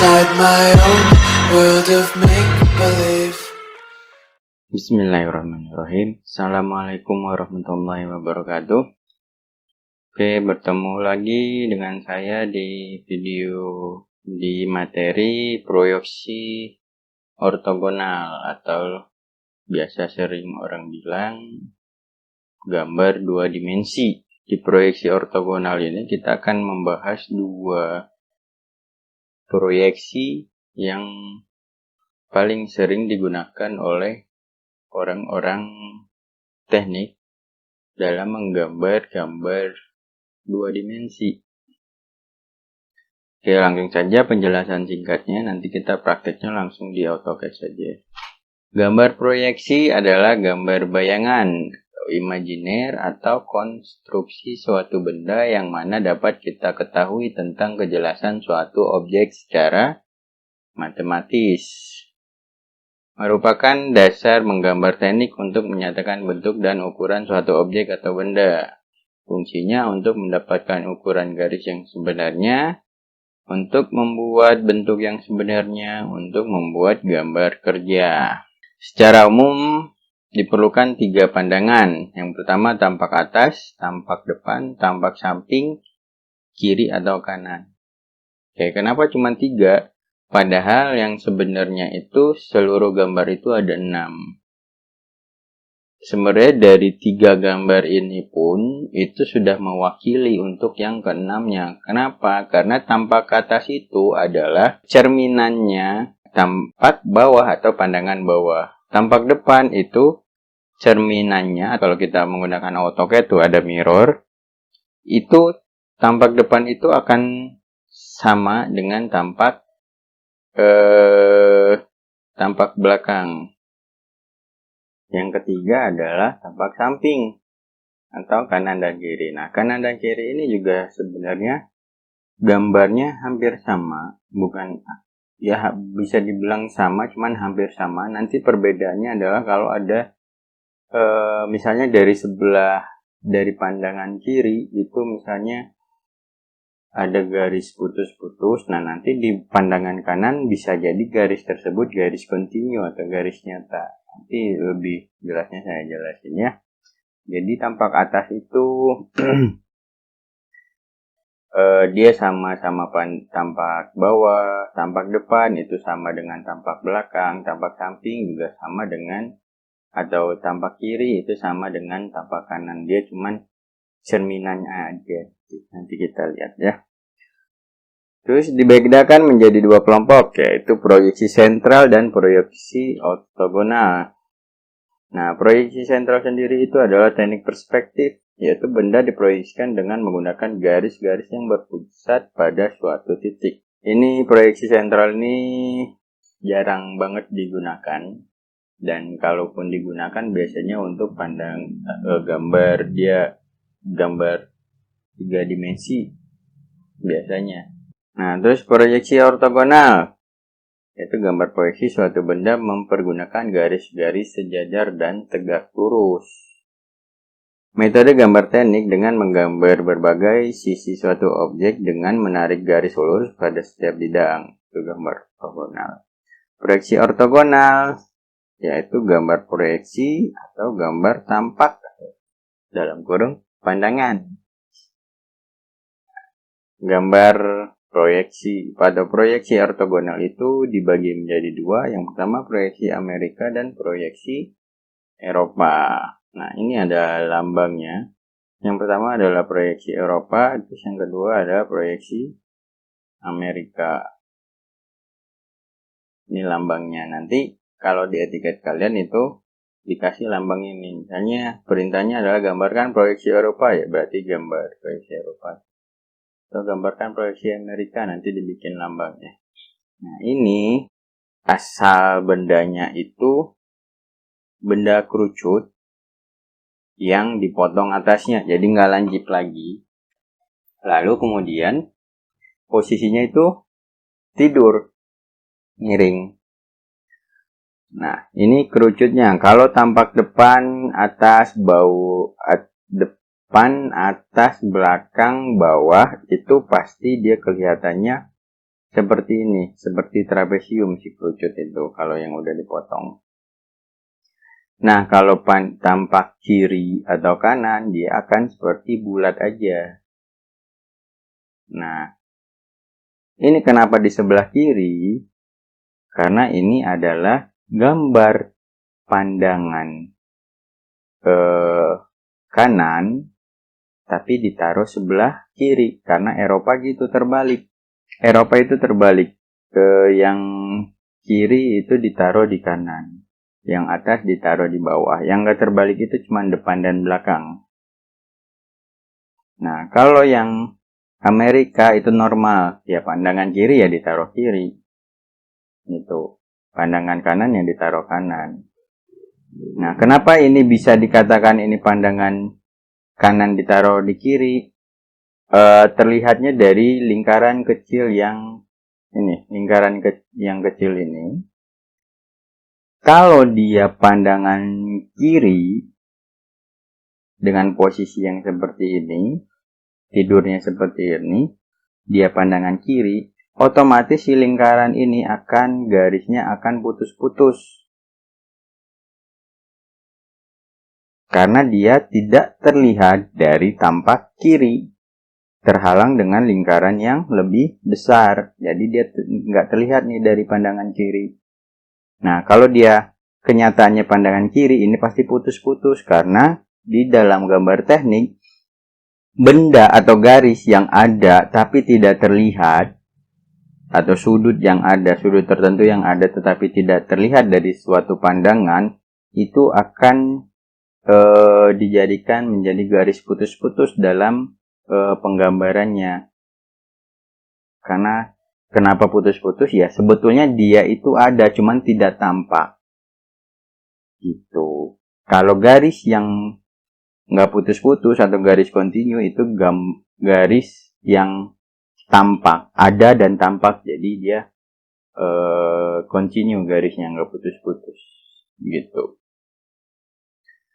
inside my own world of make-believe. Bismillahirrahmanirrahim. Assalamualaikum warahmatullahi wabarakatuh. Oke, bertemu lagi dengan saya di materi proyeksi ortogonal atau biasa sering orang bilang gambar dua dimensi. Di proyeksi ortogonal ini kita akan membahas dua proyeksi yang paling sering digunakan oleh orang-orang teknik dalam menggambar gambar dua dimensi. Oke, langsung saja penjelasan singkatnya, nanti kita prakteknya langsung di AutoCAD saja. Gambar proyeksi adalah gambar bayangan atau imajiner atau konstruksi suatu benda yang mana dapat kita ketahui tentang kejelasan suatu objek secara matematis. Merupakan dasar menggambar teknik untuk menyatakan bentuk dan ukuran suatu objek atau benda. Fungsinya untuk mendapatkan ukuran garis yang sebenarnya, untuk membuat bentuk yang sebenarnya, untuk membuat gambar kerja. Secara umum, diperlukan 3 pandangan. Yang pertama tampak atas, tampak depan, tampak samping, kiri atau kanan. Oke, kenapa cuma 3? Padahal yang sebenarnya itu seluruh gambar itu ada 6. Sebenarnya dari 3 gambar ini pun itu sudah mewakili untuk yang ke-6-nya. Kenapa? Karena tampak atas itu adalah cerminannya tampak bawah atau pandangan bawah. Tampak depan itu cerminannya, kalau kita menggunakan AutoCAD itu ada mirror. Itu tampak depan itu akan sama dengan tampak belakang. Yang ketiga adalah tampak samping atau kanan dan kiri. Nah, kanan dan kiri ini juga sebenarnya gambarnya hampir sama, bukan ya bisa dibilang sama, cuman hampir sama. Nanti perbedaannya adalah kalau ada misalnya dari pandangan kiri itu misalnya ada garis putus-putus. Nah, nanti di pandangan kanan bisa jadi garis tersebut garis kontinu atau garis nyata. Nanti lebih jelasnya saya jelasin ya. Jadi tampak atas itu dia sama-sama tampak bawah, tampak depan itu sama dengan tampak belakang, tampak samping juga sama dengan, atau tampak kiri itu sama dengan tampak kanan. Dia cuman cerminannya aja. Nanti kita lihat ya. Terus dibedakan menjadi 2 kelompok, yaitu proyeksi sentral dan proyeksi ortogonal. Nah, proyeksi sentral sendiri itu adalah teknik perspektif, yaitu benda diproyeksikan dengan menggunakan garis-garis yang berpusat pada suatu titik. Ini proyeksi sentral ini jarang banget digunakan, dan kalaupun digunakan biasanya untuk gambar 3 dimensi biasanya. Nah, terus proyeksi ortogonal, yaitu gambar proyeksi suatu benda mempergunakan garis-garis sejajar dan tegak lurus. Metode gambar teknik dengan menggambar berbagai sisi suatu objek dengan menarik garis lurus pada setiap bidang. Itu gambar ortogonal. Proyeksi ortogonal, yaitu gambar proyeksi atau gambar tampak dalam kurung pandangan. Gambar proyeksi. Pada proyeksi ortogonal itu dibagi menjadi 2. Yang pertama proyeksi Amerika dan proyeksi Eropa. Nah, ini ada lambangnya. Yang pertama adalah proyeksi Eropa, terus yang kedua adalah proyeksi Amerika. Ini lambangnya. Nanti kalau di etiket kalian itu dikasih lambang ini. Misalnya perintahnya adalah gambarkan proyeksi Eropa, ya berarti gambar proyeksi Eropa. Atau gambarkan proyeksi Amerika, nanti dibikin lambangnya. Nah, ini asal bendanya itu benda kerucut yang dipotong atasnya, jadi nggak lancip lagi. Lalu kemudian posisinya itu tidur, miring. Nah, ini kerucutnya. Kalau tampak depan, atas, depan, atas, belakang, bawah, itu pasti dia kelihatannya seperti ini, seperti trapesium si kerucut itu kalau yang udah dipotong. Nah, kalau tampak kiri atau kanan, dia akan seperti bulat aja. Nah, ini kenapa di sebelah kiri? Karena ini adalah gambar pandangan ke kanan, tapi ditaruh sebelah kiri. Karena Eropa gitu terbalik. Eropa itu terbalik. Yang kiri itu ditaruh di kanan. Yang atas ditaruh di bawah. Yang nggak terbalik itu cuma depan dan belakang. Nah, kalau yang Amerika itu normal. Ya, pandangan kiri ya ditaruh kiri. Itu. Pandangan kanan yang ditaruh kanan. Nah, kenapa ini bisa dikatakan ini pandangan kanan ditaruh di kiri? Terlihatnya dari lingkaran kecil yang ini, yang kecil ini. Kalau dia pandangan kiri dengan posisi yang seperti ini, tidurnya seperti ini, dia pandangan kiri, otomatis si lingkaran ini garisnya akan putus-putus. Karena dia tidak terlihat dari tampak kiri. Terhalang dengan lingkaran yang lebih besar. Jadi dia nggak terlihat nih dari pandangan kiri. Nah, kalau dia kenyataannya pandangan kiri, ini pasti putus-putus. Karena di dalam gambar teknik, benda atau garis yang ada tapi tidak terlihat, atau sudut tertentu yang ada tetapi tidak terlihat dari suatu pandangan, itu akan dijadikan menjadi garis putus-putus dalam penggambarannya. Karena kenapa putus-putus? Ya sebetulnya dia itu ada, cuman tidak tampak. Gitu. Kalau garis yang nggak putus-putus atau garis kontinu itu garis yang tampak, ada dan tampak. Jadi dia kontinu garisnya, nggak putus-putus. Gitu.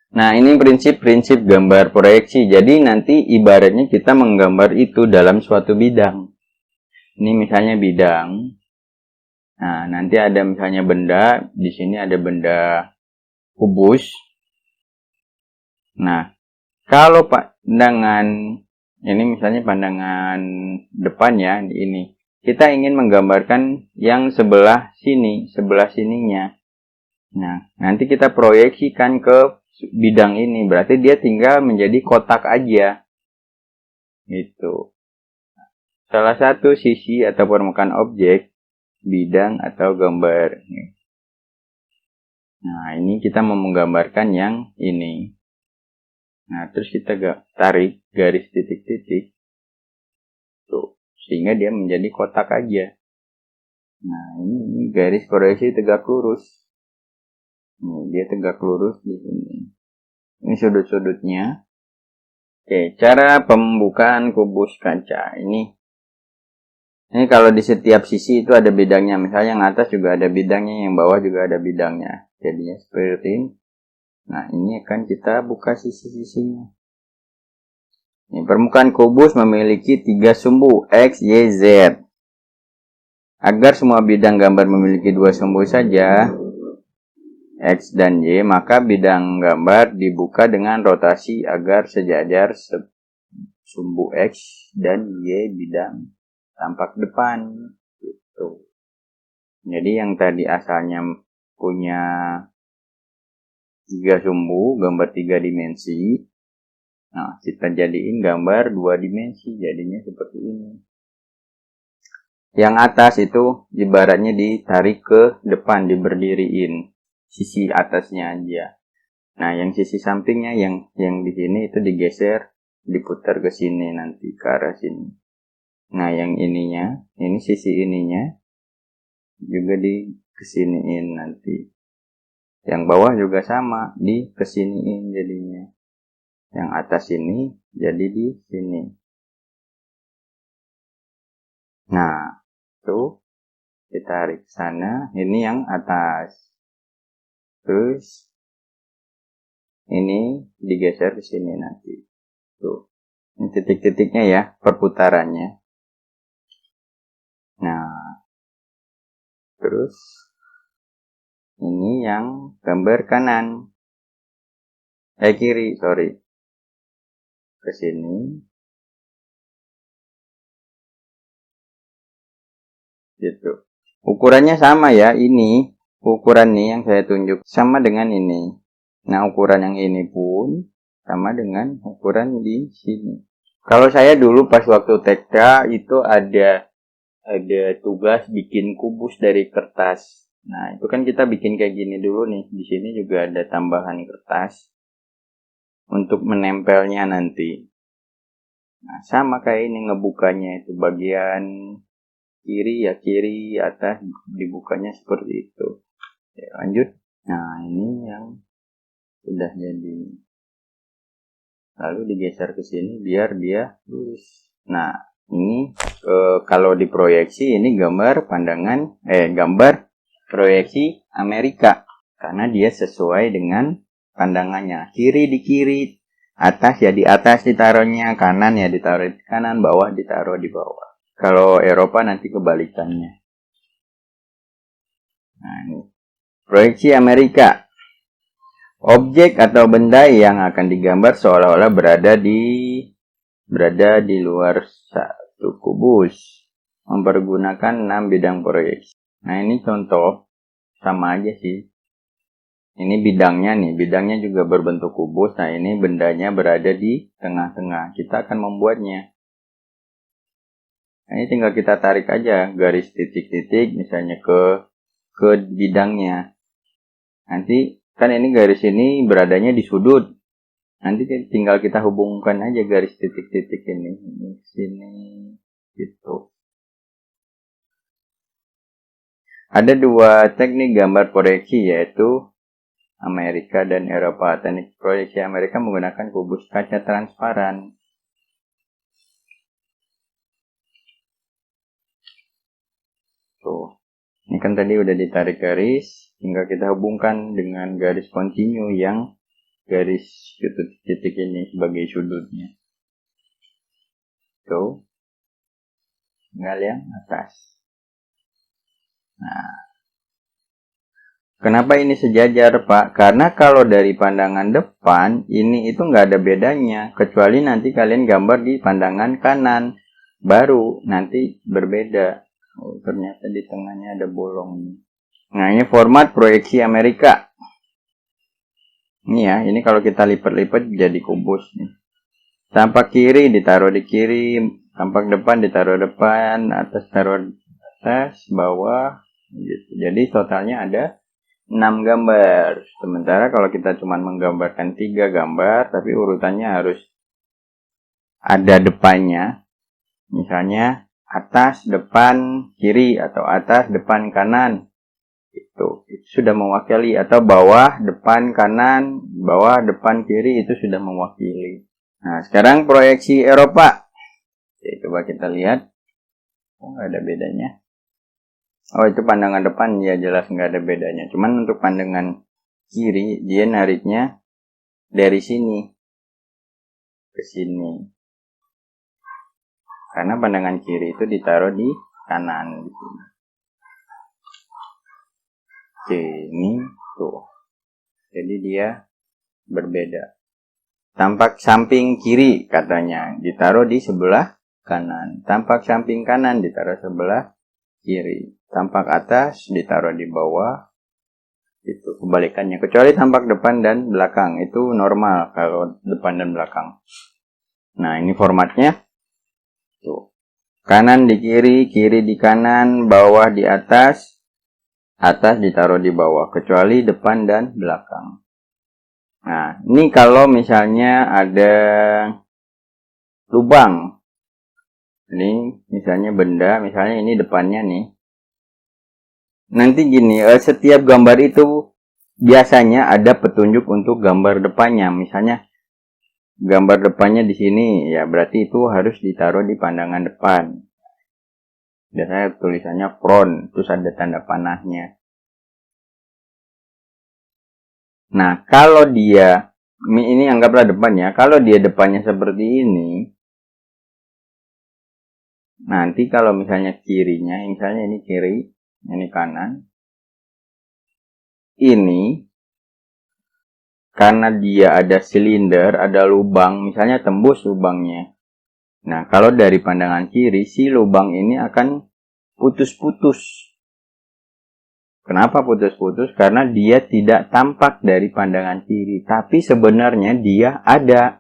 Nah, ini prinsip-prinsip gambar proyeksi. Jadi nanti ibaratnya kita menggambar itu dalam suatu bidang. Ini misalnya bidang. Nah, nanti ada misalnya benda. Di sini ada benda kubus. Nah, kalau pandangan, ini misalnya pandangan depan ya, ini. Kita ingin menggambarkan yang sebelah sininya. Nah, nanti kita proyeksikan ke bidang ini, berarti dia tinggal menjadi kotak aja. Gitu. Salah satu sisi atau permukaan objek, bidang atau gambar. Nah, ini kita mau menggambarkan yang ini. Nah, terus kita tarik garis titik-titik. Tuh, sehingga dia menjadi kotak aja. Nah, ini garis proyeksi tegak lurus. Dia tegak lurus di sini. Ini sudut-sudutnya. Oke, cara pembukaan kubus kaca. Ini kalau di setiap sisi itu ada bidangnya. Misalnya yang atas juga ada bidangnya, yang bawah juga ada bidangnya. Jadinya seperti ini. Nah, ini akan kita buka sisi-sisinya. Ini permukaan kubus memiliki 3 sumbu X, Y, Z. Agar semua bidang gambar memiliki 2 sumbu saja, X dan Y, maka bidang gambar dibuka dengan rotasi agar sejajar sumbu X dan Y bidang tampak depan. Gitu. Jadi yang tadi asalnya punya 3 sumbu, gambar 3 dimensi. Nah, kita jadiin gambar 2 dimensi, jadinya seperti ini. Yang atas itu ibaratnya ditarik ke depan, diberdiriin. Sisi atasnya aja. Nah, yang sisi sampingnya yang di sini itu digeser, diputar ke sini nanti ke arah sini. Nah, yang ininya, ini sisi ininya juga kesiniin nanti. Yang bawah juga sama, kesiniin jadinya. Yang atas ini jadi di sini. Nah, tuh ditarik sana, ini yang atas. Terus ini digeser ke sini nanti. Tuh. Ini titik-titiknya ya, perputarannya. Nah, Terus ini yang gambar kanan. Kiri, sorry. Ke sini. Gitu. Ukurannya sama ya, ini. Ukuran nih yang saya tunjuk sama dengan ini. Nah, ukuran yang ini pun sama dengan ukuran di sini. Kalau saya dulu pas waktu TK itu ada tugas bikin kubus dari kertas. Nah, itu kan kita bikin kayak gini dulu nih. Di sini juga ada tambahan kertas untuk menempelnya nanti. Nah, sama kayak ini ngebukanya itu bagian kiri ya kiri, atas dibukanya seperti itu. Oke, lanjut. Nah, ini yang sudah jadi. Lalu digeser ke sini biar dia lurus. Nah, ini kalau diproyeksi ini gambar proyeksi Amerika karena dia sesuai dengan pandangannya. Kiri di kiri, atas ya di atas ditaruhnya, kanan ya ditaruh di kanan, bawah ditaruh di bawah. Kalau Eropa nanti kebalikannya. Nah, ini proyeksi Amerika. Objek atau benda yang akan digambar seolah-olah berada di luar satu kubus. Mempergunakan 6 bidang proyeksi. Nah, ini contoh sama aja sih. Ini bidangnya nih, bidangnya juga berbentuk kubus. Nah, ini bendanya berada di tengah-tengah. Kita akan membuatnya. Nah, ini tinggal kita tarik aja garis titik-titik misalnya ke bidangnya. Nanti kan ini garis ini beradanya di sudut. Nanti tinggal kita hubungkan aja garis titik-titik ini sini gitu. Ada 2 teknik gambar proyeksi yaitu Amerika dan Eropa. Teknik proyeksi Amerika menggunakan kubus kaca transparan. Tuh. Ini kan tadi udah ditarik garis, tinggal kita hubungkan dengan garis kontinu yang garis titik ini sebagai sudutnya. Tuh. Tinggal yang atas. Nah. Kenapa ini sejajar, Pak? Karena kalau dari pandangan depan, ini itu nggak ada bedanya. Kecuali nanti kalian gambar di pandangan kanan. Baru nanti berbeda. Oh, ternyata di tengahnya ada bolong. Nah, ini format proyeksi Amerika. Ini ya, ini kalau kita lipat-lipat jadi kubus nih. Tampak kiri ditaruh di kiri, tampak depan ditaruh depan, atas taruh atas, bawah gitu. Jadi totalnya ada 6 gambar. Sementara kalau kita cuma menggambarkan 3 gambar, tapi urutannya harus ada depannya. Misalnya atas, depan, kiri, atau atas, depan, kanan. Itu sudah mewakili. Atau bawah, depan, kanan, bawah, depan, kiri, itu sudah mewakili. Nah, sekarang proyeksi Eropa. Oke, coba kita lihat. Oh, nggak ada bedanya. Oh, itu pandangan depan, ya jelas nggak ada bedanya. Cuman untuk pandangan kiri, dia nariknya dari sini ke sini. Karena pandangan kiri itu ditaruh di kanan. Oke, ini tuh. Jadi dia berbeda. Tampak samping kiri katanya ditaruh di sebelah kanan. Tampak samping kanan ditaruh sebelah kiri. Tampak atas ditaruh di bawah. Itu kebalikannya. Kecuali tampak depan dan belakang. Itu normal kalau depan dan belakang. Nah, ini formatnya. Tuh. Kanan di kiri, kiri di kanan, bawah di atas ditaruh di bawah, kecuali depan dan belakang. Nah, ini kalau misalnya ada lubang. Ini misalnya benda, misalnya ini depannya nih. Nanti gini, setiap gambar itu biasanya ada petunjuk untuk gambar depannya. Misalnya gambar depannya di sini, ya berarti itu harus ditaruh di pandangan depan. Biasanya tulisannya front, terus ada tanda panahnya. Nah, kalau dia, ini anggaplah depannya, kalau dia depannya seperti ini, nanti kalau misalnya kirinya, misalnya ini kiri, Ini kanan. Ini karena dia ada silinder, ada lubang, misalnya tembus lubangnya. Nah, kalau dari pandangan kiri, si lubang ini akan putus-putus. Kenapa putus-putus? Karena dia tidak tampak dari pandangan kiri. Tapi sebenarnya dia ada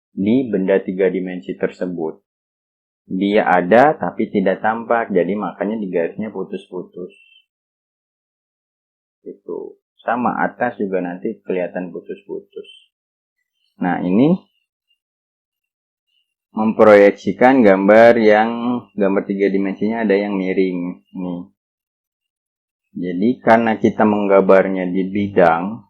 di benda 3 dimensi tersebut. Dia ada tapi tidak tampak. Jadi makanya di garisnya putus-putus. Itu. Sama atas juga nanti kelihatan putus-putus. Nah, ini memproyeksikan gambar 3 dimensinya ada yang miring. Nih. Jadi karena kita menggambarnya di bidang,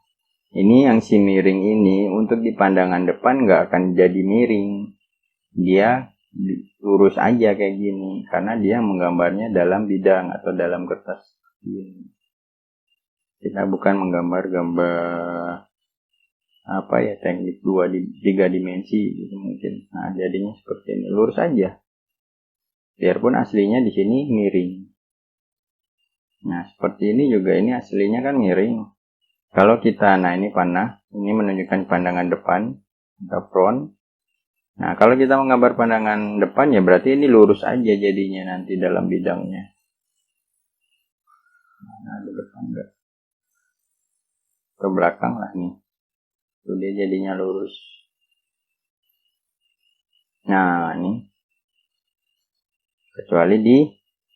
ini yang si miring ini untuk di pandangan depan nggak akan jadi miring. Dia lurus aja kayak gini. Karena dia menggambarnya dalam bidang atau dalam kertas. Kita bukan menggambar-gambar teknik 3 dimensi gitu mungkin. Nah, jadinya seperti ini. Lurus aja. Biarpun aslinya di sini miring. Nah, seperti ini juga, ini aslinya kan miring. Kalau kita, ini panah, ini menunjukkan pandangan depan atau front. Nah, kalau kita menggambar pandangan depan ya berarti ini lurus aja jadinya nanti dalam bidangnya. Nah, di depan enggak. Ke belakang lah nih. Tuh dia jadinya lurus. Nah, ini. Kecuali di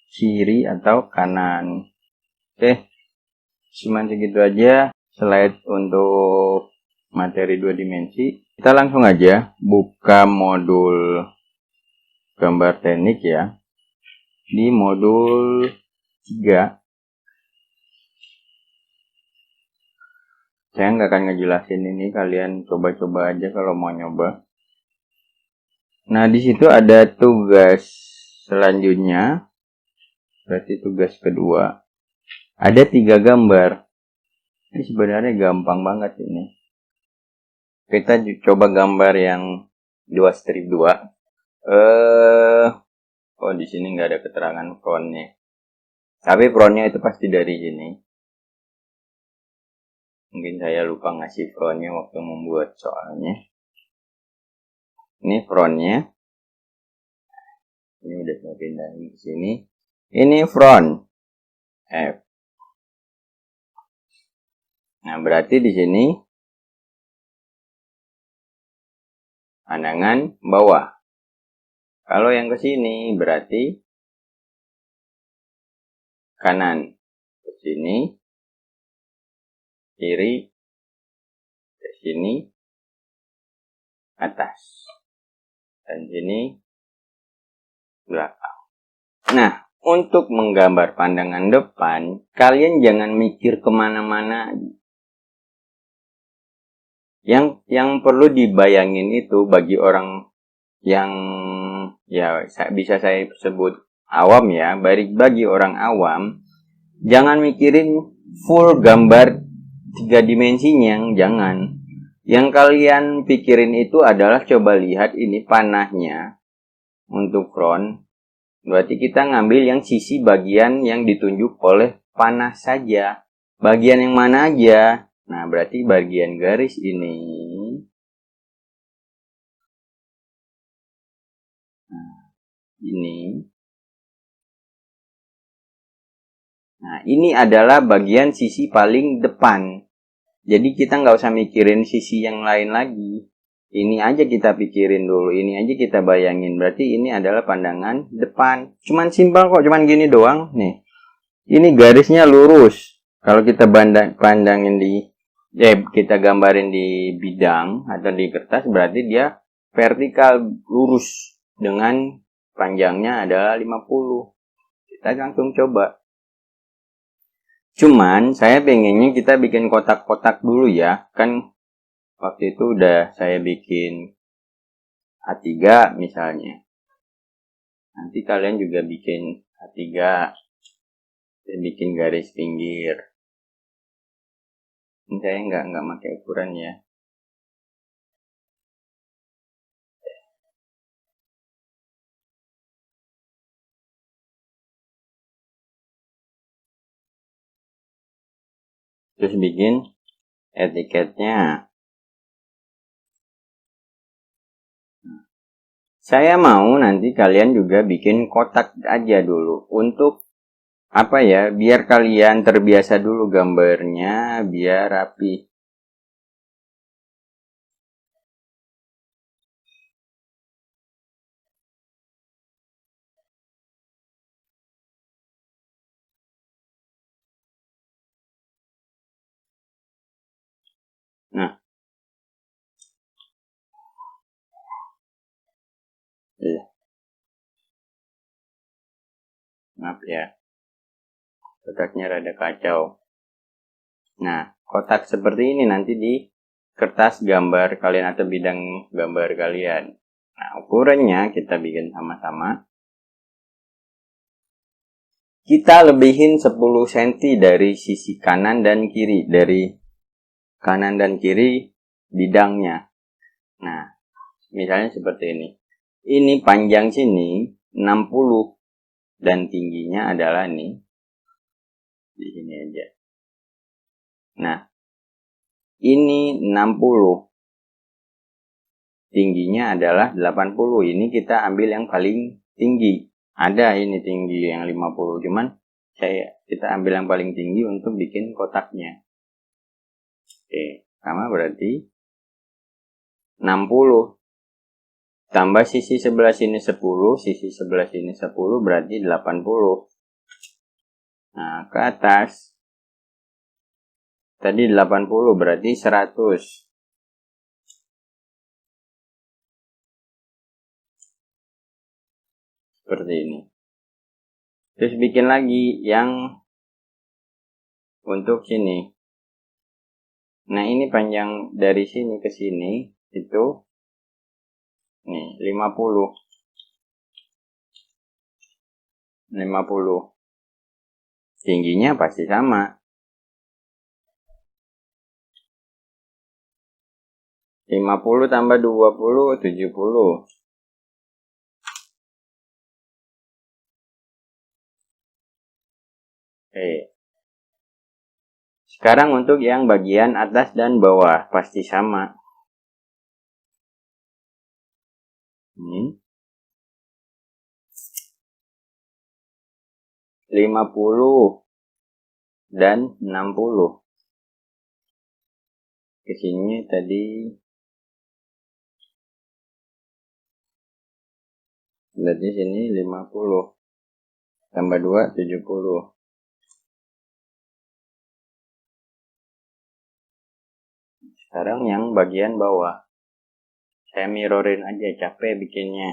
kiri atau kanan. Oke. Cuman segitu aja slide untuk materi 2 dimensi. Kita langsung aja buka modul gambar teknik ya. Di modul 3. Saya nggak akan ngejelasin ini, kalian coba-coba aja kalau mau nyoba. Nah, di situ ada tugas selanjutnya. Berarti tugas kedua. Ada 3 gambar. Ini sebenarnya gampang banget ini. Kita coba gambar yang 2/2. Di sini nggak ada keterangan frontnya. Tapi frontnya itu pasti dari sini. Mungkin saya lupa ngasih frontnya waktu membuat soalnya. Ini frontnya. Ini udah saya pindahin ke sini. Ini front. F. Nah, berarti di sini pandangan bawah. Kalau yang ke sini berarti kanan. Ke sini, kiri, ke sini, atas. Dan sini belakang. Nah, untuk menggambar pandangan depan, kalian jangan mikir kemana-mana. Yang perlu dibayangin itu bagi orang yang bisa saya sebut awam ya, bagi orang awam, jangan mikirin full gambar 3 dimensinya, jangan. Yang kalian pikirin itu adalah coba lihat ini panahnya untuk front. Berarti kita ngambil yang sisi bagian yang ditunjuk oleh panah saja. Bagian yang mana aja? Nah, berarti bagian garis ini. Nah, ini. Nah, ini adalah bagian sisi paling depan. Jadi kita nggak usah mikirin sisi yang lain lagi. Ini aja kita pikirin dulu. Ini aja kita bayangin. Berarti ini adalah pandangan depan. Cuman simpel kok. Cuman gini doang. Nih. Ini garisnya lurus. Kalau kita pandangin kita gambarin di bidang atau di kertas, berarti dia vertikal lurus dengan panjangnya adalah 50. Kita langsung coba. Cuman saya pengennya kita bikin kotak-kotak dulu ya. Kan waktu itu udah saya bikin A3 misalnya. Nanti kalian juga bikin A3. Saya bikin garis pinggir. Ini saya nggak pakai ukuran ya. Terus bikin etiketnya. Saya mau nanti kalian juga bikin kotak aja dulu untuk apa ya, biar kalian terbiasa dulu gambarnya, biar rapi. Nah, iya. Maaf ya, kotaknya rada kacau. Nah, kotak seperti ini nanti di kertas gambar kalian atau bidang gambar kalian. Nah, ukurannya kita bikin sama-sama. Kita lebihin 10 cm dari sisi kanan dan kiri. Dari kanan dan kiri bidangnya. Nah, misalnya seperti ini. Ini panjang sini 60 dan tingginya adalah nih. Di sini aja. Nah, ini 60. Tingginya adalah 80. Ini kita ambil yang paling tinggi. Ada ini tinggi yang 50. Cuman kita ambil yang paling tinggi untuk bikin kotaknya. Oke, sama berarti 60. Tambah sisi sebelah sini 10, sisi sebelah sini 10 berarti 80. Nah, ke atas. Tadi 80 berarti 100. Seperti ini. Terus bikin lagi yang untuk sini. Nah, ini panjang dari sini ke sini itu nih 50. 50. Tingginya pasti sama. 50 tambah 20, 70. Oke. Sekarang untuk yang bagian atas dan bawah pasti sama. Ini 50 dan 60. Kesini tadi berarti sini 50 tambah 2 70. Sekarang yang bagian bawah. Saya mirrorin aja, capek bikinnya.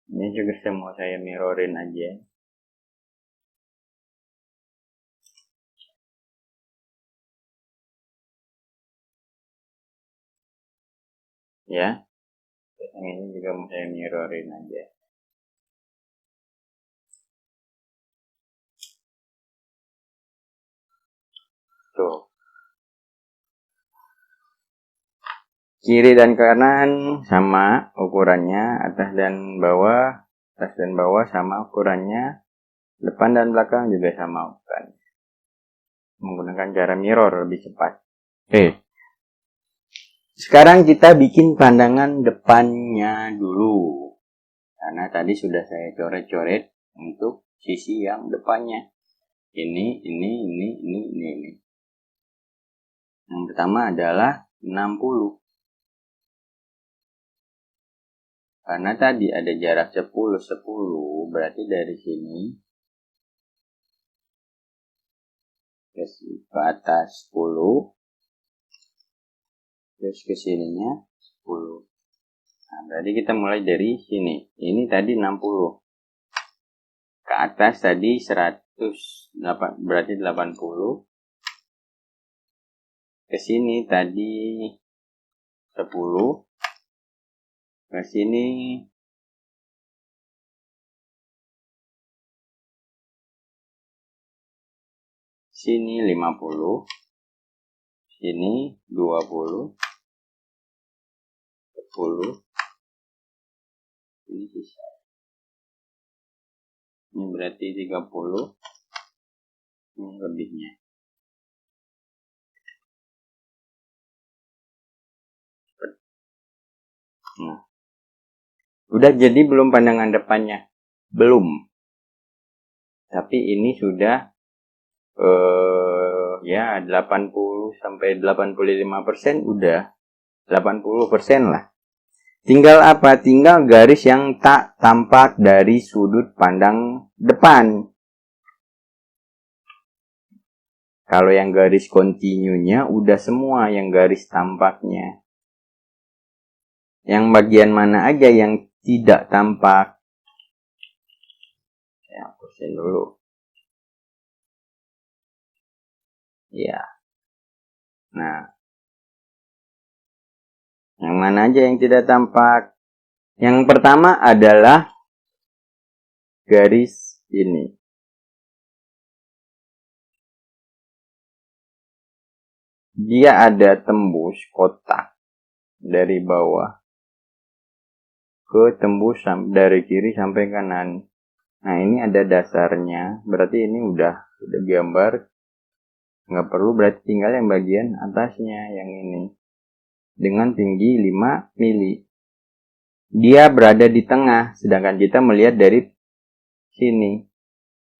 Ini juga semua saya mirrorin aja. Ya. Yang ini juga mau saya mirrorin aja. Tuh. Kiri dan kanan sama ukurannya, atas dan bawah sama ukurannya, depan dan belakang juga sama ukurannya. Menggunakan cara mirror lebih cepat. Oke. Sekarang kita bikin pandangan depannya dulu. Karena tadi sudah saya coret-coret untuk sisi yang depannya. Ini. Yang pertama adalah 60. Karena tadi ada jarak 10, berarti dari sini ke atas 10, terus ke sininya 10. Nah, berarti kita mulai dari sini. Ini tadi 60. Ke atas tadi 100, berarti 80. Ke sini tadi 10. Ke sini sini 50. Sini 20. 10. Ini sisa. Ini berarti 30. lebihnya. Nah, udah jadi belum pandangan depannya? Belum. Tapi ini sudah ya 80 sampai 85% udah. 80% lah. Tinggal apa? Tinggal garis yang tak tampak dari sudut pandang depan. Kalau yang garis kontinunya udah semua yang garis tampaknya. Yang bagian mana aja yang tidak tampak? Saya hapusin dulu. Ya. Nah. Yang mana aja yang tidak tampak? Yang pertama adalah garis ini. Dia ada tembus kotak dari bawah ke tembus dari kiri sampai kanan. Nah, ini ada dasarnya. Berarti ini udah gambar. Nggak perlu, berarti tinggal yang bagian atasnya, yang ini. Dengan tinggi 5 mili. Dia berada di tengah, sedangkan kita melihat dari sini.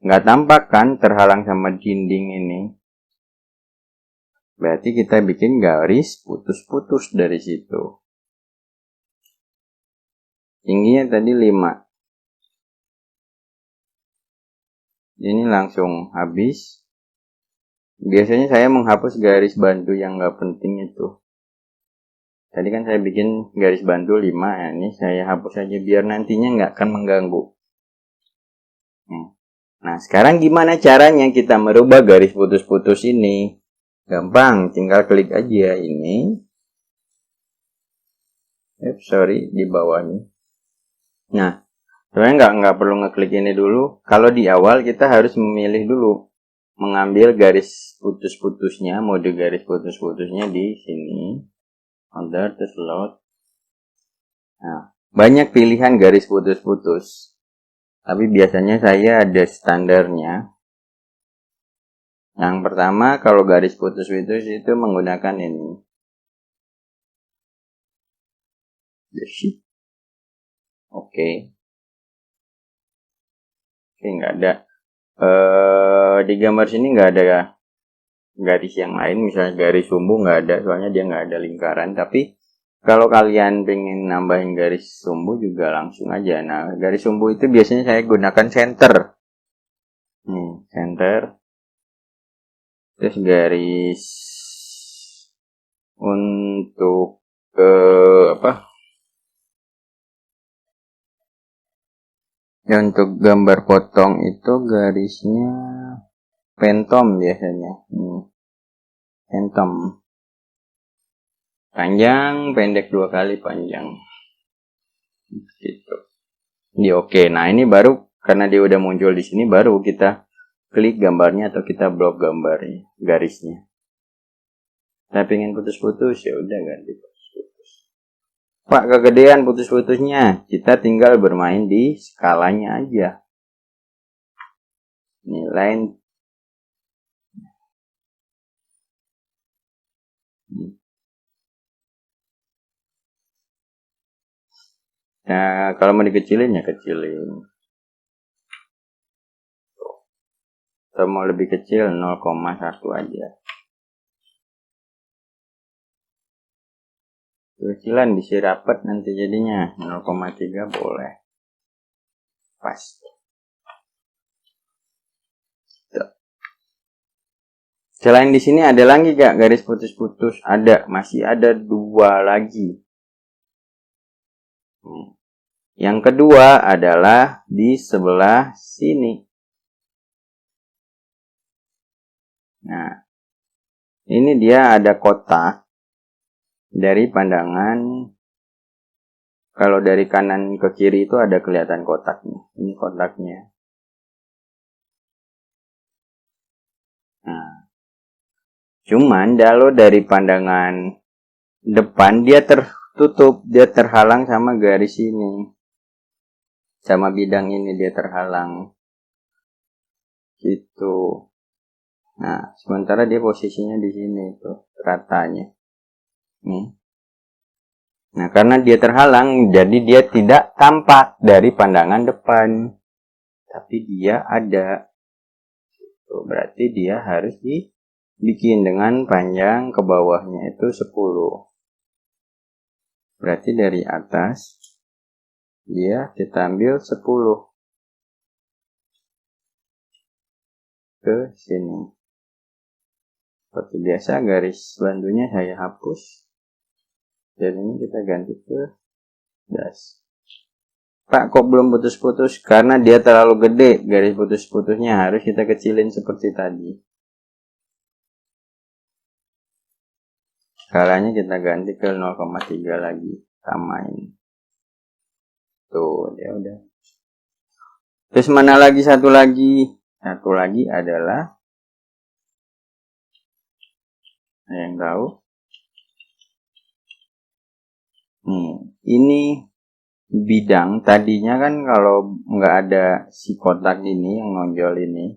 Nggak tampak kan, terhalang sama dinding ini. Berarti kita bikin garis putus-putus dari situ. Tingginya tadi 5. Ini langsung habis. Biasanya saya menghapus garis bantu yang nggak penting itu. Tadi kan saya bikin garis bantu 5, ya. Ini saya hapus aja biar nantinya nggak akan mengganggu. Nah, sekarang gimana caranya kita merubah garis putus-putus ini? Gampang, tinggal klik aja ini. Di bawahnya. Nah, sebenarnya nggak perlu ngeklik ini dulu. Kalau di awal kita harus memilih dulu, mengambil garis putus-putusnya, mode garis putus-putusnya di sini. Order to load. Nah, banyak pilihan garis putus-putus. Tapi biasanya saya ada standarnya. Yang pertama, kalau garis putus-putus itu menggunakan ini. Oke, nggak ada. Di gambar sini nggak ada garis yang lain, misalnya garis sumbu nggak ada, soalnya dia nggak ada lingkaran. Tapi kalau kalian pengen nambahin garis sumbu juga langsung aja. Nah, garis sumbu itu biasanya saya gunakan center. Center. Terus garis untuk ya, untuk gambar potong itu garisnya phantom biasanya. Phantom. Panjang, pendek 2 kali panjang. Gitu. Oke. Nah, ini baru karena dia udah muncul di sini, baru kita klik gambarnya atau kita blok gambarnya, garisnya. Saya pengen putus-putus, ya udah ganti putus-putus. Pak, kegedean putus-putusnya. Kita tinggal bermain di skalanya aja. Nilai. Nah, kalau mau dikecilin ya kecilin. Kalau mau lebih kecil 0,1 aja. Kecilan bisa rapat nanti jadinya 0,3 boleh. Pas. Selain di sini ada lagi gak garis putus-putus? Ada, masih ada 2 lagi. Yang kedua adalah di sebelah sini. Nah, ini dia ada kotak dari pandangan. Kalau dari kanan ke kiri itu ada kelihatan kotaknya. Ini kotaknya. Nah, cuman kalau dari pandangan depan dia tertutup, dia terhalang sama garis ini. Sama bidang ini dia terhalang. Gitu. Nah, sementara dia posisinya di sini tuh, ratanya. Nih. Nah, karena dia terhalang, jadi dia tidak tampak dari pandangan depan. Tapi dia ada. Tuh, berarti dia harus dibikin dengan panjang ke bawahnya itu 10. Berarti dari atas, kita ambil 10 ke sini. Seperti biasa, garis bantunya saya hapus. Dan ini kita ganti ke das. Pak, kok belum putus-putus? Karena dia terlalu gede, garis putus-putusnya harus kita kecilin seperti tadi. Skalanya kita ganti ke 0,3 lagi, samain. Tuh, ya udah. Terus mana lagi satu lagi? Satu lagi adalah yang tahu. Ini bidang tadinya kan kalau nggak ada si kotak ini yang nonjol ini.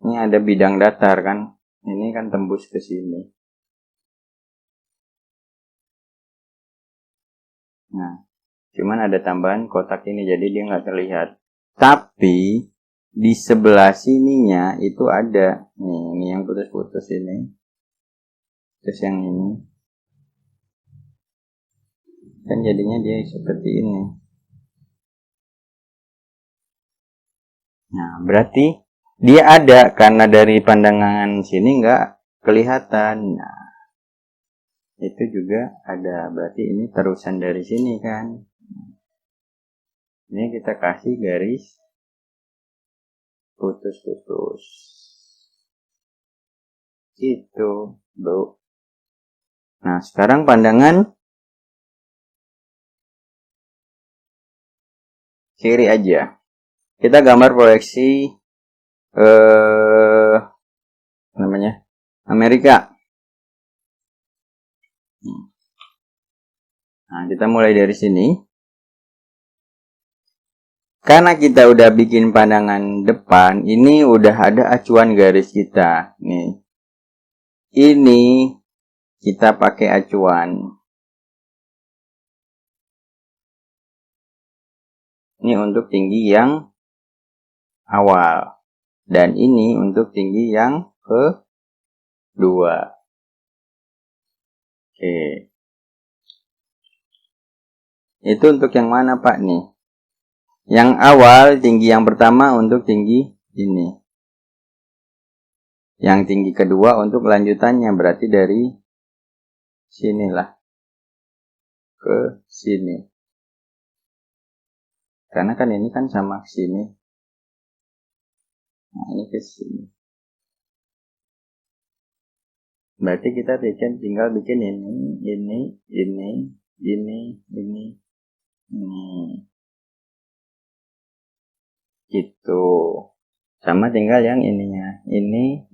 Ini ada bidang datar kan. Ini kan tembus ke sini. Nah, cuman ada tambahan kotak ini jadi dia nggak terlihat. Tapi di sebelah sininya itu ada nih, ini yang putus-putus ini. Terus yang ini. Kan jadinya dia seperti ini. Nah, berarti dia ada karena dari pandangan sini nggak kelihatan. Nah, itu juga ada. Berarti ini terusan dari sini kan. Ini kita kasih garis putus-putus. Itu, Bu. Nah, sekarang pandangan kiri aja. Kita gambar proyeksi namanya Amerika. Nah, kita mulai dari sini. Karena kita udah bikin pandangan depan, ini udah ada acuan garis kita. Nih. Ini kita pakai acuan. Ini untuk tinggi yang awal. Dan ini untuk tinggi yang kedua. Oke. Itu untuk yang mana Pak nih? Yang awal tinggi yang pertama untuk tinggi ini. Yang tinggi kedua untuk lanjutannya berarti dari sinilah ke sini. Karena kan ini kan sama sini. Nah, ini ke sini. Berarti kita tinggal bikin ini. Gitu. Sama tinggal yang ininya. Ini.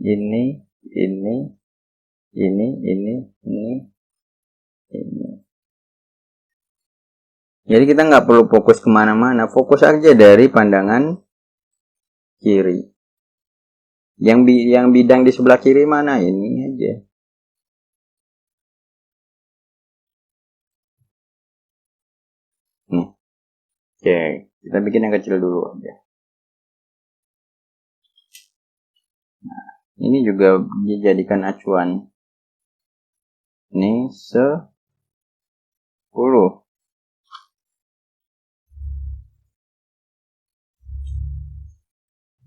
Jadi kita nggak perlu fokus kemana-mana. Fokus aja dari pandangan kiri. Yang bidang di sebelah kiri mana? Ini aja. Oke, kita bikin yang kecil dulu aja. Nah, ini juga dijadikan acuan. Ini 10.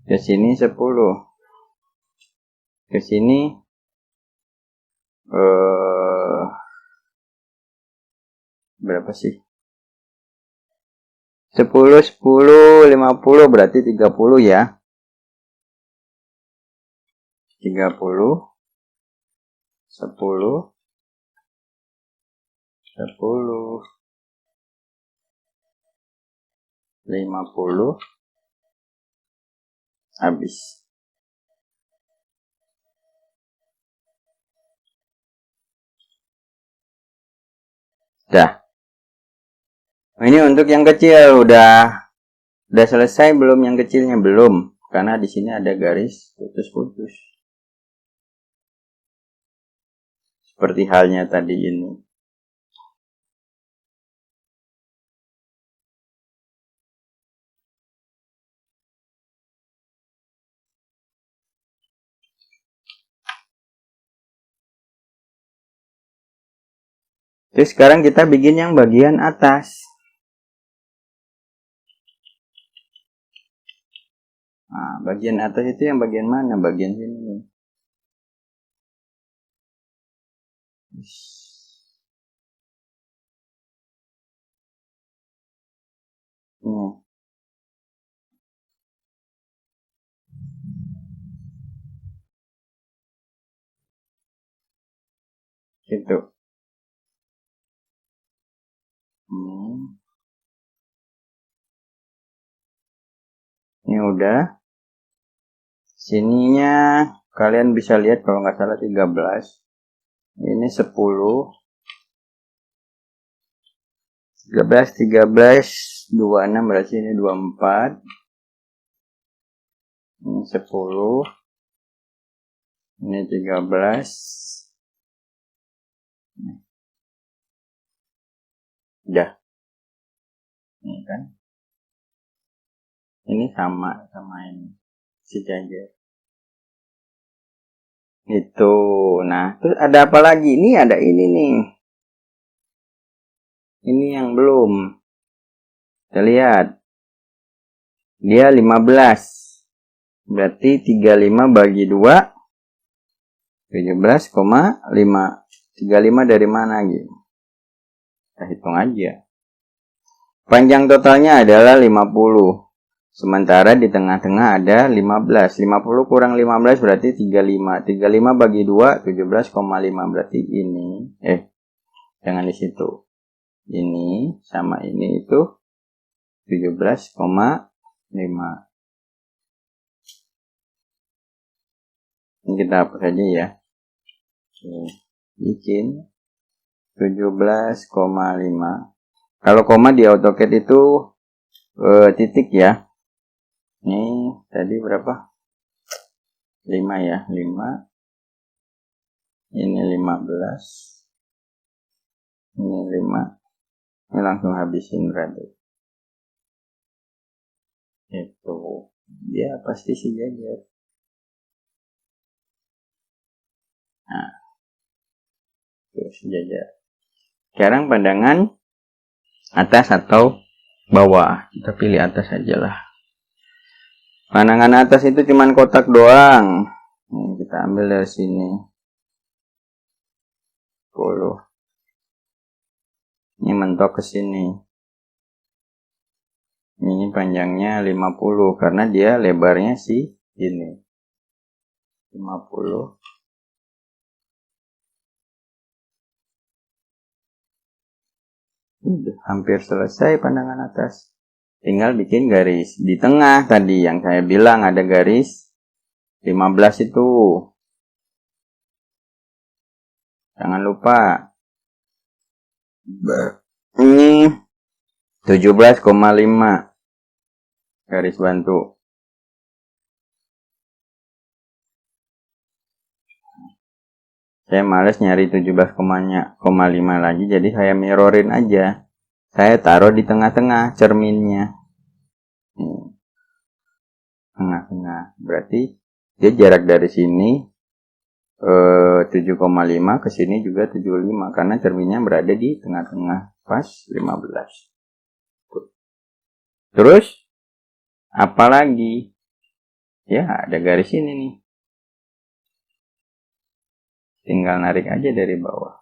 Ke sini 10. Ke sini berapa sih? 10, 50 berarti 30 ya. 30, 10, 50, habis. Dah. Ini untuk yang kecil udah selesai belum, yang kecilnya belum, karena di sini ada garis putus-putus. Seperti halnya tadi ini. Terus sekarang kita bikin yang bagian atas. Nah, bagian atas itu yang bagian mana? Bagian sini. Ini. Gitu. Ini udah. Sininya kalian bisa lihat kalau nggak salah 13. Ini 10. 13, 26 berarti ini 24. Ini 10. Ini 13. Udah. Ini kan. Ini sama ini. Sejajar. Itu. Nah, terus ada apa lagi? Ini ada ini nih. Ini yang belum. Kita lihat. Dia 15. Berarti 35 bagi 2. 17,5. 35 dari mana gitu? Kita hitung aja. Panjang totalnya adalah 50. Sementara di tengah-tengah ada 15. 50 kurang 15 berarti 35. 35 bagi 2, 17,5. Berarti ini. Jangan di situ. Ini sama ini itu 17,5. Ini kita hapus saja ya. Bikin 17,5. Kalau koma di AutoCAD itu titik ya. Ini tadi berapa? 5 ya, 5. Ini 15. Ini 5. Ini langsung habisin berarti. Itu. Dia pasti sejajar. Nah. Itu sejajar. Sekarang pandangan atas atau bawah. Kita pilih atas aja lah. Pandangan atas itu cuman kotak doang. Nih, kita ambil dari sini. 10. Ini mentok ke sini. Ini panjangnya 50 karena dia lebarnya sih ini. 50. Udah hampir selesai pandangan atas. Tinggal bikin garis di tengah tadi yang saya bilang ada garis 15 itu. Jangan lupa. Ini 17,5 garis bantu. Saya males nyari 17,5 lagi, jadi saya mirrorin aja. Saya taruh di tengah-tengah cerminnya. Tengah-tengah. Berarti dia jarak dari sini 7,5 ke sini juga 75 karena cerminnya berada di tengah-tengah pas 15. Terus apa lagi? Ya, ada garis ini nih. Tinggal narik aja dari bawah.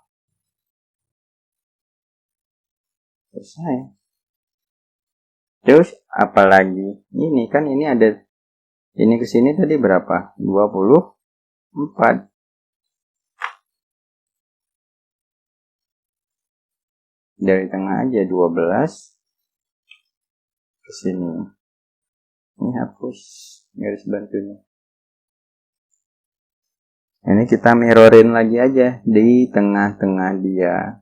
Selesai. Terus apalagi? Ini kan ini ada ini ke sini tadi berapa? 24. Dari tengah aja 12 ke sini. Ini hapus garis bantunya. Ini kita mirrorin lagi aja di tengah-tengah dia.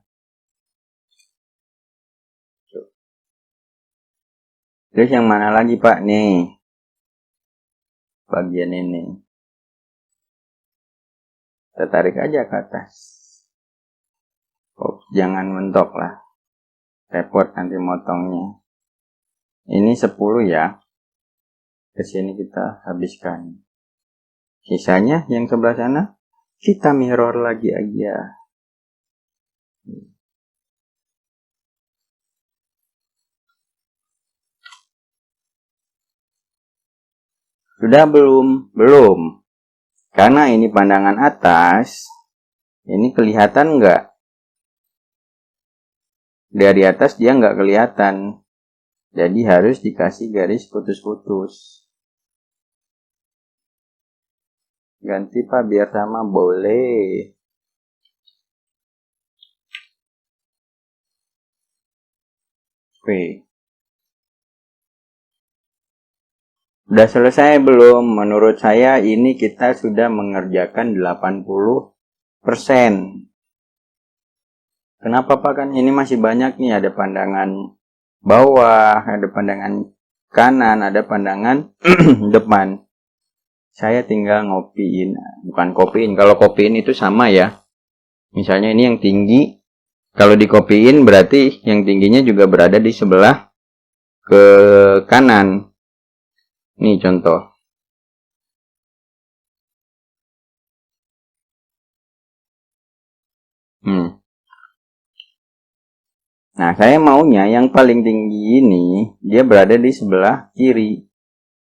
Terus yang mana lagi Pak nih? Bagian ini. Kita tarik aja ke atas. Oh, jangan mentok lah. Repot nanti motongnya. Ini 10 ya. Kesini kita habiskan. Sisanya yang sebelah sana kita mirror lagi aja. Sudah belum? Belum. Karena ini pandangan atas, ini kelihatan nggak? Dari atas dia nggak kelihatan. Jadi harus dikasih garis putus-putus. Ganti Pak biar sama boleh. Oke. Udah selesai belum? Menurut saya ini kita sudah mengerjakan 80%. Kenapa Pak? Kan ini masih banyak nih. Ada pandangan bawah, ada pandangan kanan, ada pandangan depan. Saya tinggal ngopiin. Bukan kopiin. Kalau kopiin itu sama ya. Misalnya ini yang tinggi. Kalau dikopiin berarti yang tingginya juga berada di sebelah ke kanan. Nih contoh. Nah, saya maunya yang paling tinggi ini dia berada di sebelah kiri.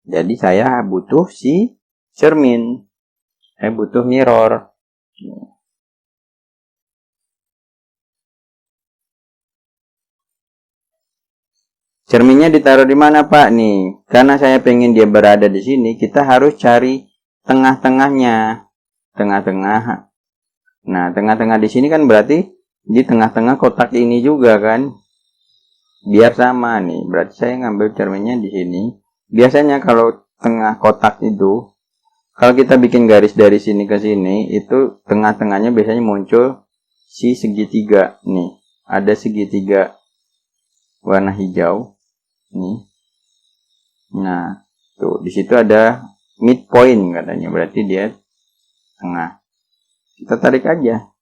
Jadi saya butuh si cermin. Saya butuh mirror. Cerminnya ditaruh di mana Pak nih? Karena saya pengen dia berada di sini, kita harus cari tengah-tengahnya. Tengah-tengah. Nah, tengah-tengah di sini kan berarti di tengah-tengah kotak ini juga kan. Biar sama nih. Berarti saya ngambil cerminnya di sini. Biasanya kalau tengah kotak itu, kalau kita bikin garis dari sini ke sini, itu tengah-tengahnya biasanya muncul si segitiga. Nih, ada segitiga warna hijau. Nih. Nah, tuh di situ ada midpoint katanya, berarti dia tengah. Kita tarik aja.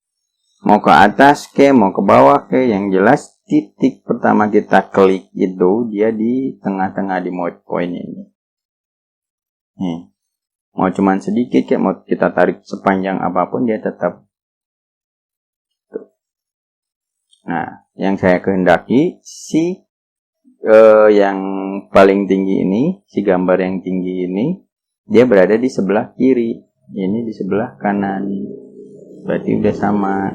Mau ke atas ke, mau ke bawah ke, yang jelas titik pertama kita klik itu dia di tengah-tengah di midpoint ini. Nih. Mau cuman sedikit kayak mau kita tarik sepanjang apapun dia tetap. Tuh. Nah, yang saya kehendaki si yang paling tinggi ini, si gambar yang tinggi ini, dia berada di sebelah kiri. Ini di sebelah kanan. Berarti udah sama.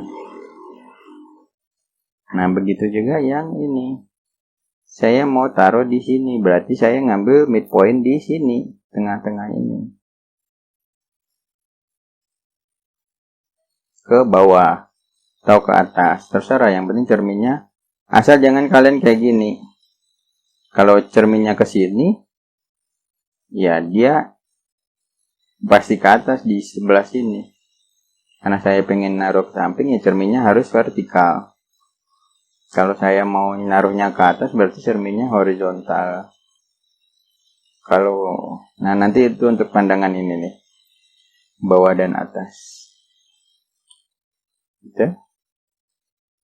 Nah, begitu juga yang ini. Saya mau taruh di sini. Berarti saya ngambil midpoint di sini. Tengah-tengah ini. Ke bawah. Atau ke atas. Terserah. Yang penting cerminnya. Asal jangan kalian kayak gini. Kalau cerminnya ke sini, ya dia pasti ke atas di sebelah sini. Karena saya pengen naruh ke samping, ya cerminnya harus vertikal. Kalau saya mau naruhnya ke atas, berarti cerminnya horizontal. Nah nanti itu untuk pandangan ini nih, bawah dan atas. Gitu.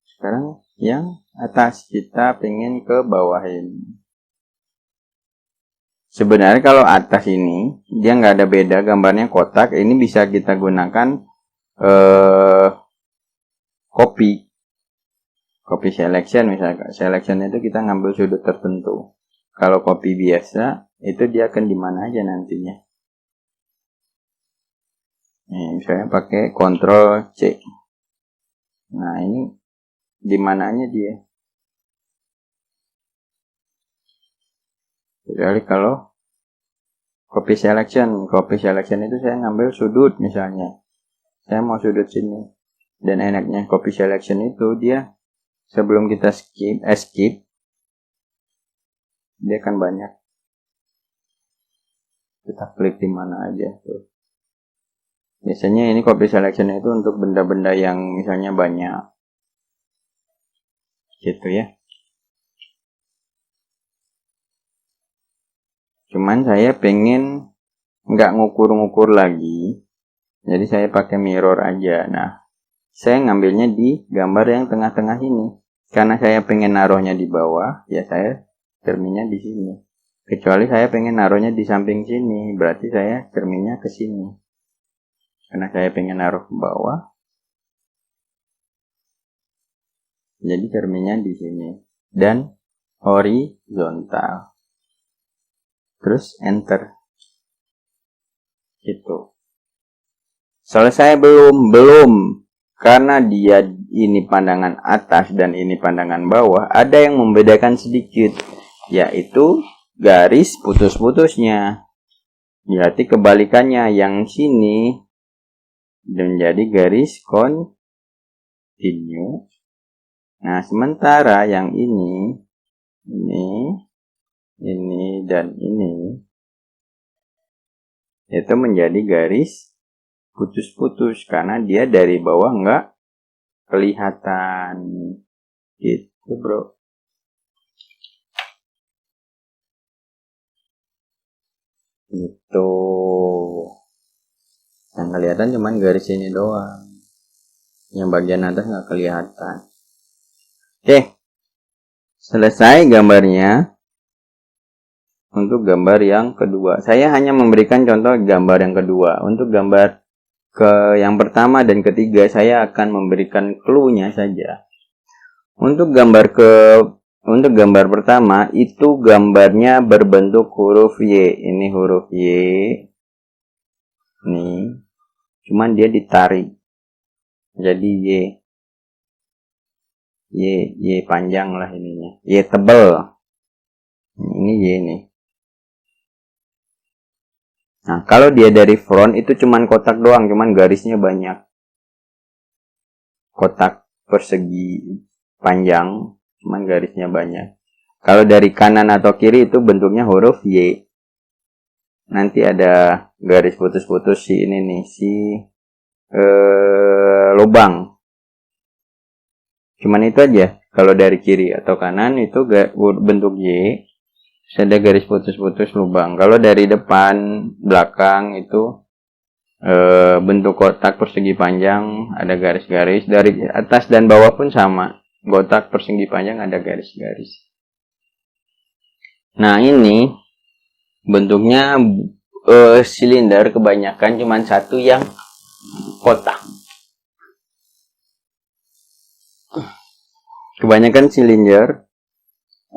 Sekarang yang atas kita pengen ke bawah ini. Sebenarnya kalau atas ini dia nggak ada beda, gambarnya kotak. Ini bisa kita gunakan copy selection misalkan. Selection itu kita ngambil sudut tertentu. Kalau copy biasa itu dia akan di mana aja nantinya. Nih, misalnya pakai Ctrl C. Nah ini di mananya dia. Kecuali kalau copy selection itu saya ngambil sudut misalnya. Saya mau sudut sini. Dan enaknya copy selection itu dia sebelum kita escape dia kan banyak. Kita klik di mana aja tuh. Biasanya ini copy selection itu untuk benda-benda yang misalnya banyak. Gitu ya. Cuman saya pengen nggak ngukur-ngukur lagi. Jadi saya pakai mirror aja. Nah, saya ngambilnya di gambar yang tengah-tengah ini. Karena saya pengen naruhnya di bawah, ya saya cerminnya di sini. Kecuali saya pengen naruhnya di samping sini, berarti saya cerminnya ke sini. Karena saya pengen naruh ke bawah, jadi cerminnya di sini. Dan horizontal. Terus enter. Gitu. Selesai belum? Belum. Karena dia ini pandangan atas dan ini pandangan bawah, ada yang membedakan sedikit, yaitu garis putus-putusnya. Berarti kebalikannya, yang sini menjadi garis kontinu. Nah, sementara yang ini, dan ini, itu menjadi garis putus-putus karena dia dari bawah nggak kelihatan. Gitu, bro. Gitu. Yang kelihatan cuman garis ini doang. Yang bagian atas nggak kelihatan. Oke. Selesai gambarnya. Untuk gambar yang kedua. Saya hanya memberikan contoh gambar yang kedua. Untuk gambar yang pertama dan ketiga saya akan memberikan clue-nya saja. Untuk gambar pertama itu gambarnya berbentuk huruf Y. Ini huruf Y. Nih. Cuman dia ditarik. Jadi Y panjang lah ininya. Y tebel. Ini Y nih. Nah, kalau dia dari front itu cuman kotak doang, cuman garisnya banyak. Kotak persegi panjang, cuman garisnya banyak. Kalau dari kanan atau kiri itu bentuknya huruf Y. Nanti ada garis putus-putus si ini nih, lubang. Cuman itu aja. Kalau dari kiri atau kanan itu bentuk Y. Ada garis putus-putus lubang. Kalau dari depan, belakang itu bentuk kotak persegi panjang, ada garis-garis. Dari atas dan bawah pun sama. Kotak persegi panjang ada garis-garis. Nah, ini bentuknya silinder, kebanyakan cuman satu yang kotak. Kebanyakan silinder.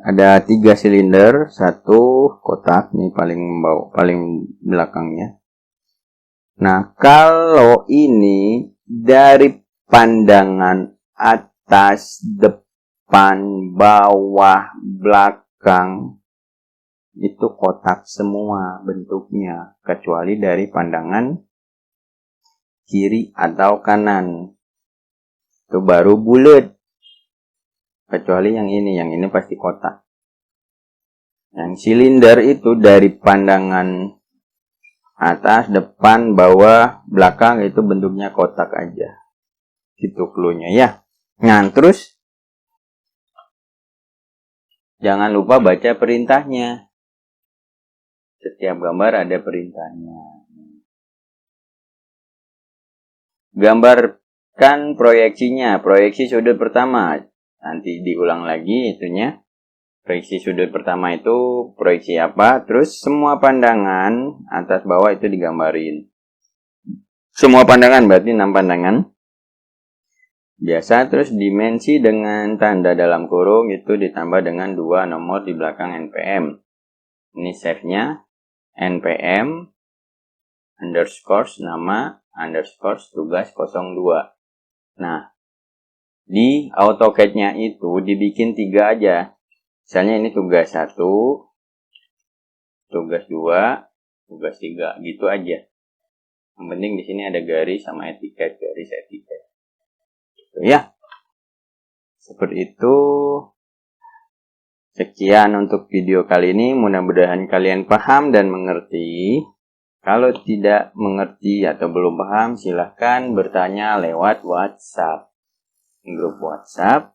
Ada 3 silinder, 1 kotak, ini paling belakangnya. Nah, kalau ini dari pandangan atas, depan, bawah, belakang, itu kotak semua bentuknya, kecuali dari pandangan kiri atau kanan. Itu baru bulat. Kecuali yang ini pasti kotak. Yang silinder itu dari pandangan atas, depan, bawah, belakang itu bentuknya kotak aja. Itu clue-nya ya. Nah, terus jangan lupa baca perintahnya. Setiap gambar ada perintahnya. Gambarkan proyeksinya. Proyeksi sudut pertama. Nanti diulang lagi itunya. Proyeksi sudut pertama itu proyeksi apa? Terus semua pandangan atas bawah itu digambarin. Semua pandangan berarti 6 pandangan. Biasa, terus dimensi dengan tanda dalam kurung itu ditambah dengan 2 nomor di belakang NPM. Ini save-nya NPM underscore nama underscore tugas 02. Nah, di AutoCAD-nya itu dibikin 3 aja. Misalnya ini tugas 1, tugas 2, tugas 3, gitu aja. Yang penting di sini ada garis sama etiket, garis etiket. Gitu ya. Seperti itu. Sekian untuk video kali ini. Mudah-mudahan kalian paham dan mengerti. Kalau tidak mengerti atau belum paham, silahkan bertanya lewat WhatsApp. Grup WhatsApp.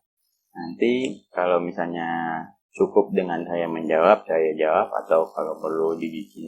Nanti kalau misalnya cukup dengan saya menjawab, saya jawab, atau kalau perlu dibikin